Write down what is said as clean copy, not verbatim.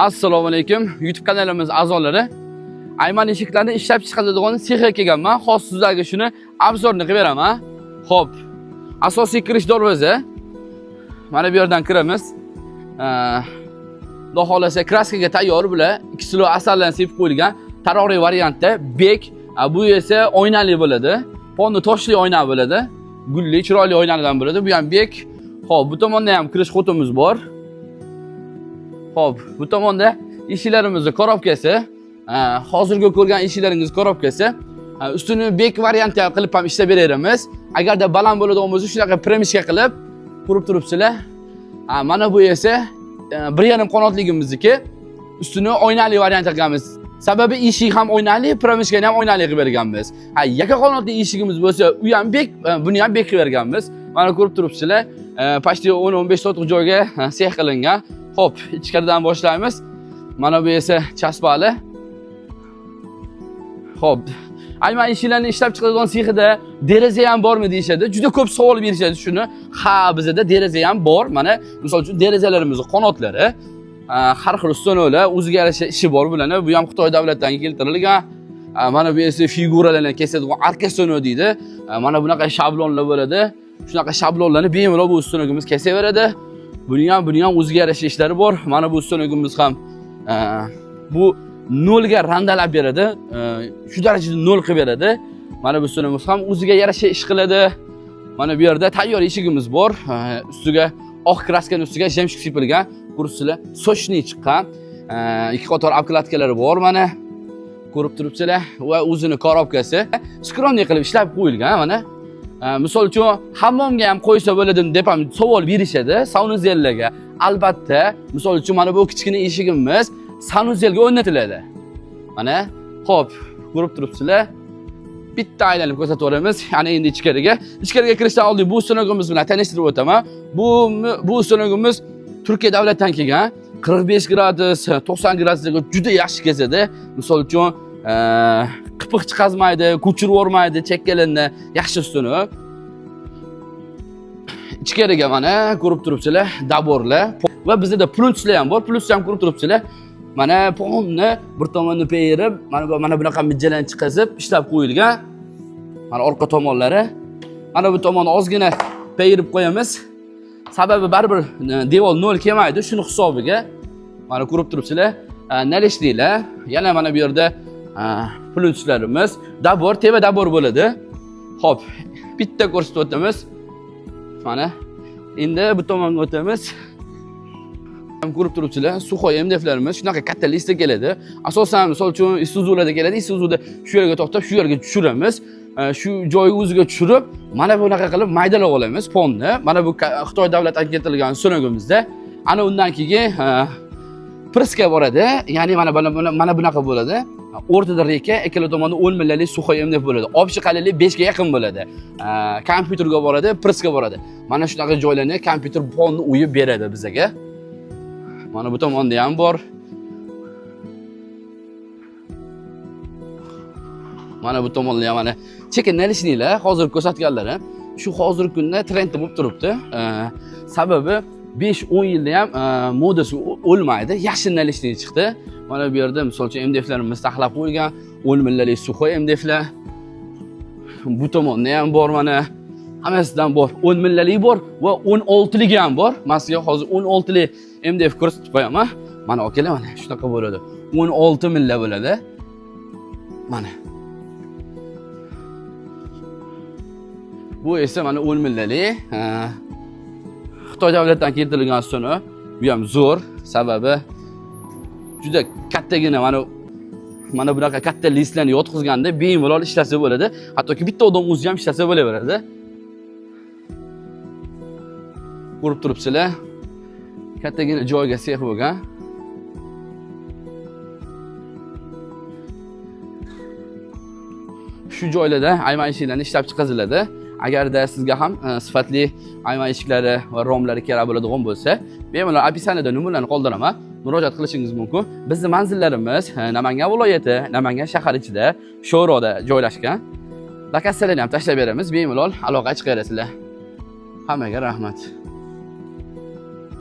Assalomu alaykum. YouTube kanalimiz a'zolari. Ayman eshiklarni ishlab chiqaradigan sexga kelganman. Hozir sizlarga shuni obzorni qilib beraman. Xo'p. Asosiy kirish darvoza. Mana bu yerdan kiramiz. Xudo xolasa kraskaga tayyor bular. 2 kilo asaldan sepib qo'yilgan taroriy variantda bek. Bu esa oynali bo'ladi. Ponni toshli oyna bo'ladi. Gulli, chiroyli oynalardan bo'ladi. Bu ham bek. Xo'p, bu tomonda ham kirish xotimiz bor. Xo'p, bu tomonda eshiklarimizni korobkasi, hozirgi ko'rgan eshiklaringiz korobkasi, ustini bek varianti qilib ham ishlab beramiz. Agarda baland bo'ladigan bo'lsa, shunaqa premishka qilib qurib turibsizlar. Mana bu esa 1,5 qanotligimizniki, ustini oynali variant qilganmiz. Sababi eshik ham oynali, premishkani ham oynali qilib berganmiz. Yakka qanotli eshigimiz bo'lsa, u ham bek, buni ham bek qilib berganmiz. Mana ko'rib turibsizlar, pashti 10-15 sotiq joyga sex qilingan. Xo'p, ichkaridan boshlaymiz. Mana bu esa chasbali. Xo'p, ayman eshiklarni ishlab chiqaradigan sexida deraza ham bormi deyishadi. Juda ko'p savol berishadi shuni. Ha, bizda deraza ham bor. Mana, misol uchun derazalarimizni qanotlari, har xil ustunalar, o'ziga yarasha ishi bor bularni. Bu ham Xitoy davlatidan keltirilgan. Mana bu esa figuralarni kesadigan arkastonu deydi. Mana bunaqa shablonlar bo'ladi. Shunaqa shablonlarni bemalol bu ustunagimiz kesaveradi. Buning ham o'ziga yarasha ishlari bor. Mana bu ustunagimiz ham bu nolga randalab beradi. Shu darajada nol qilib beradi. Mana bu ustunamiz ham o'ziga yarasha ish qiladi. Mana bu yerda tayyor eshigimiz bor. Ustiga oq kraskani ustiga jamshik sepilgan, kurslar sochni chiqqan. Ikki qator obkladkalari bor mana. Ko'rib turibsizlar va o'zini korobkasi skromniy qilib ishlab qo'yilgan mana. Misol uchun hammomga ham qo'ysa bo'ladimi deb ham savol berishadi sanuzellarga. Albatta, misol uchun mana bu kichkina eshigimiz sanuzelga o'rnatiladi. Mana, xo'p, ko'rib turibsizlar. Bitta aylanib ko'rsatib o'ramiz. Ya'ni endi ichkariga kirishdan oldin bu ustunagimiz bilan tanishtirib o'taman. Bu ustunagimiz Turkiya davlatidan kelgan. 45 gradus, 90 gradusga juda yaxshi kesadi. Misol uchun qipiq chiqazmaydi, ko'chirib yormaydi, chekkalarni yaxshi ustuni. Ichkariga mana ko'rib turibsizlar, daborlar va bizda plyuslar ham bor. Plyus ham ko'rib turibsizlar. Mana ponni bir tomonni peyirib, mana bunaqa mijjalarni chiqazib ishlab qo'yilgan. Mana orqa tomonlari. Mana bu tomonni ozgina peyirib qo'yamiz. Sababi baribir devor nol kelmaydi, shuni hisobiga. Mana ko'rib turibsizlar, nalishliklar. Yana mana bu yerda plyuslarimiz, dabor, teva dabor bo'ladi. Xo'p, bitta ko'rsatib o'tamiz. Mana endi bu tomonga o'tamiz. Ko'rib turibsizlar, Suxoy MDFlarimiz shunaqa katta listda keladi. Asosan misol uchun Isuzularda keladi. Isuzuda shu yerga to'xtab, shu yerga tushiramiz. Shu joyga o'ziga tushirib, mana bunaqa qilib maydalab olamiz ponni. Mana bu Xitoy davlatidan keltirilgan sunagimizda. Ana undan keyin priska boradi. Ya'ni mana bunaqa bo'ladi. O'rtada reka, ikkala tomonda 10 millalik Suxoy MDF bo'ladi. Obshi qalinlik 5 ga yaqin bo'ladi. Kompyuterga boradi, priska boradi. Mana shunaqa joylarni kompyuter ponni uyib beradi bizga. Mana bu tomonda ham bor. Mana bu tomonda ham mana chekin nalishniklar hozir ko'rsatganlarim. Shu hozirgi kunda trendda bo'lib turibdi. Sababi 5-10 yilda ham modasi o'lmaydi. Yaxshi nalishnik chiqdi. Mana bu yerda misol uchun MDFlarimiz taxlab qo'yilgan 10 millalik Suxoy MDFlar. Bu tomonda ham bor mana. Hammasidan bor. 10 millalik bor va 16 ligi ham bor. Men sizga hozir 16 lik MDF ko'rsatib qo'yaman. Mana okalar mana shunaqa bo'ladi. 16 milla bo'ladi. Mana. Bu esa mana 10 millalik. Xitoy davlatidan keltirilgan ustuni. Bu ham zo'r, sababi juda kattagina mana bunaqa katta listlarni yotqizganda bemalol ishlasa bo'ladi. Hattoki bitta odam o'zi ham ishlasa bo'laveradi. Ko'rib turibsizlar. Kattagina joyga sex bo'lgan. Shu joylarda ayman eshiklarni ishlab chiqariladi. Agarda sizga ham sifatli ayman eshiklari va romlari kerak bo'ladigan bo'lsa, bemalol opisaniyada numaralarni qoldiraman. Murojaat qilishingiz mumkin. Bizning manzillarimiz Namangan viloyati, Namangan shahar ichida, Sho'roda joylashgan. Lokatsiyalarni ham tashlab beramiz. Bemalol aloqa chiqarasizlar. Hammaga rahmat.